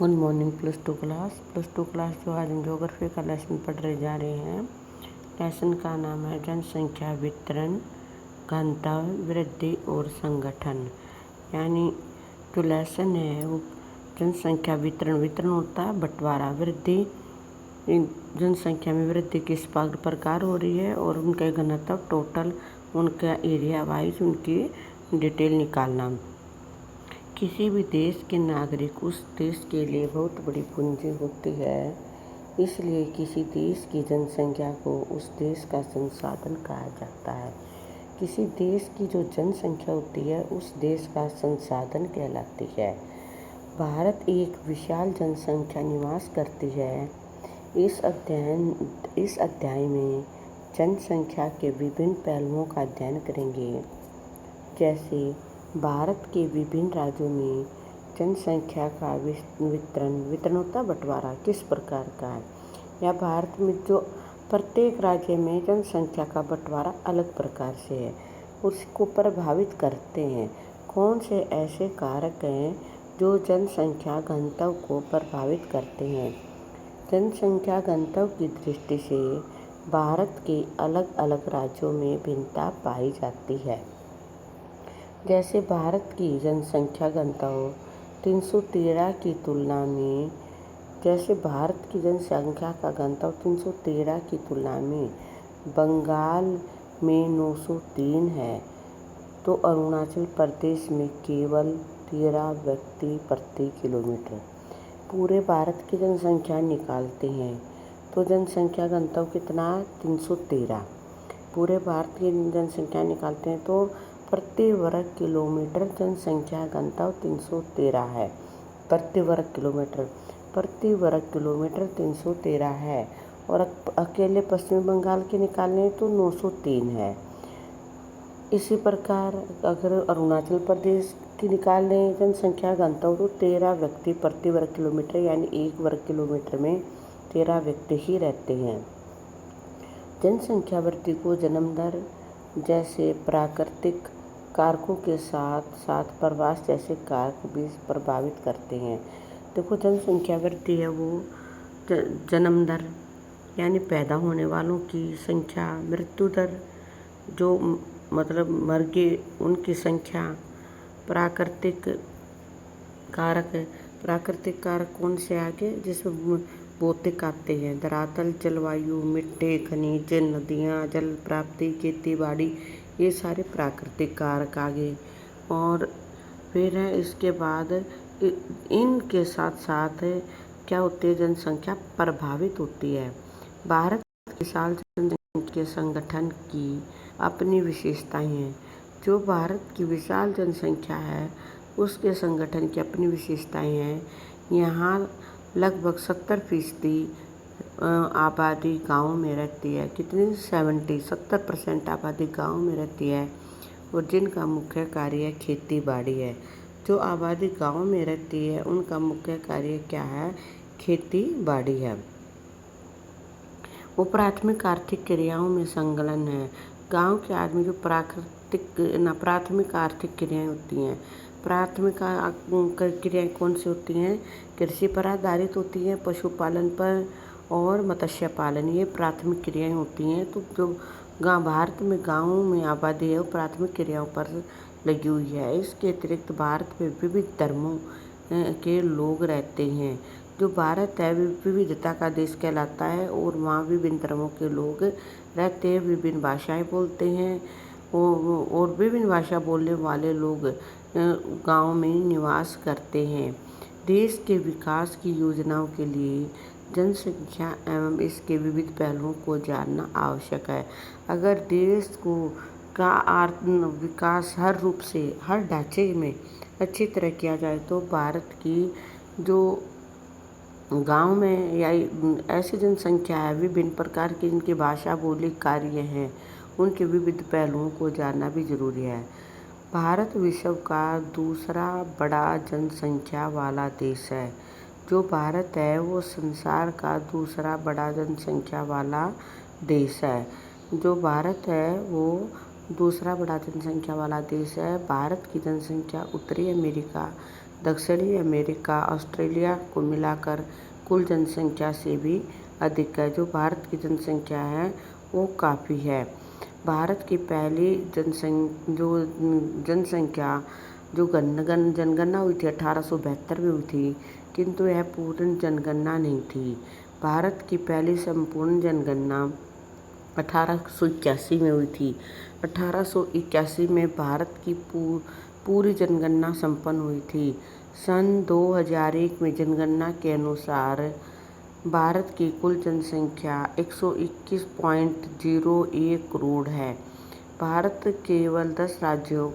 Good morning plus two class जो आज हम ज्योग्राफी का लेसन पढ़ने जा रहे हैं। लेसन का नाम है जनसंख्या वितरण, घनत्व, वृद्धि और संगठन। यानी जो लेसन है वो जनसंख्या वितरण होता है, बंटवारा, वृद्धि, जनसंख्या में वृद्धि किस प्रकार हो रही है और उनका घनत्व, टोटल, उनका एरिया वाइज उनकी डिटेल निकालना। किसी भी देश के नागरिक उस देश के लिए बहुत बड़ी पूंजी होती है, इसलिए किसी देश की जनसंख्या को उस देश का संसाधन कहा जाता है। किसी देश की जो जनसंख्या होती है उस देश का संसाधन कहलाती है। भारत एक विशाल जनसंख्या निवास करती है। इस अध्याय में जनसंख्या के विभिन्न पहलुओं का अध्ययन करेंगे, जैसे भारत के विभिन्न राज्यों में जनसंख्या का वितरण होता, बंटवारा किस प्रकार का है, या भारत में जो प्रत्येक राज्य में जनसंख्या का बंटवारा अलग प्रकार से है, उसको प्रभावित करते हैं। कौन से ऐसे कारक हैं जो जनसंख्या घनत्व को प्रभावित करते हैं। जनसंख्या घनत्व की दृष्टि से भारत के अलग अलग राज्यों में भिन्नता पाई जाती है। जैसे भारत की जनसंख्या घनत्व 313 की तुलना में बंगाल में 903 है, तो अरुणाचल प्रदेश में केवल 13 व्यक्ति प्रति किलोमीटर। पूरे भारत की जनसंख्या निकालते हैं तो जनसंख्या घनत्व कितना, 313। पूरे भारत की जनसंख्या निकालते हैं तो प्रति वर्ग किलोमीटर जनसंख्या घनत्व 313 है। प्रति वर्ग किलोमीटर 313 है, और अकेले पश्चिम बंगाल के निकालने तो 903 है। इसी प्रकार अगर अरुणाचल प्रदेश की निकाल लें जनसंख्या घनत्व तो 13 व्यक्ति प्रति वर्ग किलोमीटर, यानी 1 वर्ग किलोमीटर में 13 व्यक्ति ही रहते हैं। जनसंख्या वृद्धि को जन्म दर जैसे प्राकृतिक कारकों के साथ साथ प्रवास जैसे कारक भी प्रभावित करते हैं। देखो, जनसंख्या वृद्धि है वो जन्म दर यानी पैदा होने वालों की संख्या, मृत्यु दर जो मतलब मर गए उनकी संख्या, प्राकृतिक कारक कौन से आगे, जिसमें भौतिक आते हैं, धरातल, जलवायु, मिट्टी, खनिज, नदियाँ, जल प्राप्ति, खेती बाड़ी, ये सारे प्राकृतिक कारक आगे। और फिर है इसके बाद इनके साथ साथ क्या होती है, जनसंख्या प्रभावित होती है। भारत विशाल जनसंख्या के संगठन की अपनी विशेषताएं हैं। जो भारत की विशाल जनसंख्या है उसके संगठन की अपनी विशेषताएं हैं। यहाँ लगभग 70% आबादी गाँव में रहती है। कितनी, 70% आबादी गाँव में रहती है, और जिनका मुख्य कार्य खेती बाड़ी है। जो आबादी गाँव में रहती है उनका मुख्य कार्य क्या है, खेती बाड़ी है। वो प्राथमिक आर्थिक क्रियाओं में संलग्न है। गांव के आदमी जो प्राथमिक आर्थिक क्रियाएं होती हैं, प्राथमिक क्रियाएं कौन सी होती हैं, कृषि पर आधारित होती हैं, पशुपालन पर और मत्स्य पालन, ये प्राथमिक क्रियाएं होती हैं। तो जो भारत में गाँव में आबादी है वो प्राथमिक क्रियाओं पर लगी हुई है। इसके अतिरिक्त भारत में विविध धर्मों के लोग रहते हैं। जो भारत है विविधता का देश कहलाता है, और वहाँ विभिन्न धर्मों के लोग रहते हैं, विभिन्न भाषाएं बोलते हैं, और विभिन्न भाषा बोलने वाले लोग गांव में निवास करते हैं। देश के विकास की योजनाओं के लिए जनसंख्या एवं इसके विविध पहलुओं को जानना आवश्यक है। अगर देश का विकास हर रूप से, हर ढांचे में अच्छी तरह किया जाए तो भारत की जो गांव में या ऐसी जनसंख्या है विभिन्न प्रकार की, जिनकी भाषा, बोली, कार्य हैं, उनके विविध पहलुओं को जानना भी जरूरी है। भारत विश्व का दूसरा बड़ा जनसंख्या वाला देश है। जो भारत है वो संसार का दूसरा बड़ा जनसंख्या वाला देश है। जो भारत है वो दूसरा बड़ा जनसंख्या वाला देश है। भारत की जनसंख्या उत्तरी अमेरिका दक्षिणी अमेरिका, ऑस्ट्रेलिया को मिलाकर कुल जनसंख्या से भी अधिक है। जो भारत की जनसंख्या है वो काफ़ी है। भारत की पहली जनसंख्या जो जनगणना हुई थी 1872 में हुई थी, किंतु यह पूर्ण जनगणना नहीं थी। भारत की पहली संपूर्ण जनगणना 1881 में हुई थी। 1881 में भारत की पूरी जनगणना संपन्न हुई थी। सन 2001 में जनगणना के अनुसार भारत की कुल जनसंख्या 121.01 करोड़ है। भारत केवल 10 राज्यों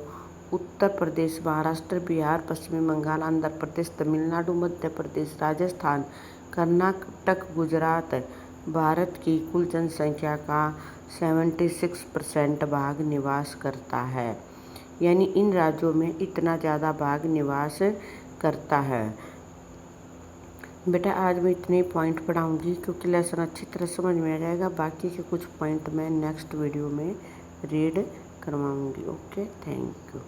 उत्तर प्रदेश, महाराष्ट्र, बिहार, पश्चिम बंगाल, आंध्र प्रदेश, तमिलनाडु, मध्य प्रदेश, राजस्थान, कर्नाटक, गुजरात भारत की कुल जनसंख्या का 76% भाग निवास करता है। यानी इन राज्यों में इतना ज़्यादा भाग निवास करता है। बेटा आज मैं इतने पॉइंट पढ़ाऊँगी क्योंकि लेसन अच्छी तरह समझ में आ जाएगा। बाकी के कुछ पॉइंट मैं नेक्स्ट वीडियो में रीड करवाऊँगी। Okay, thank you.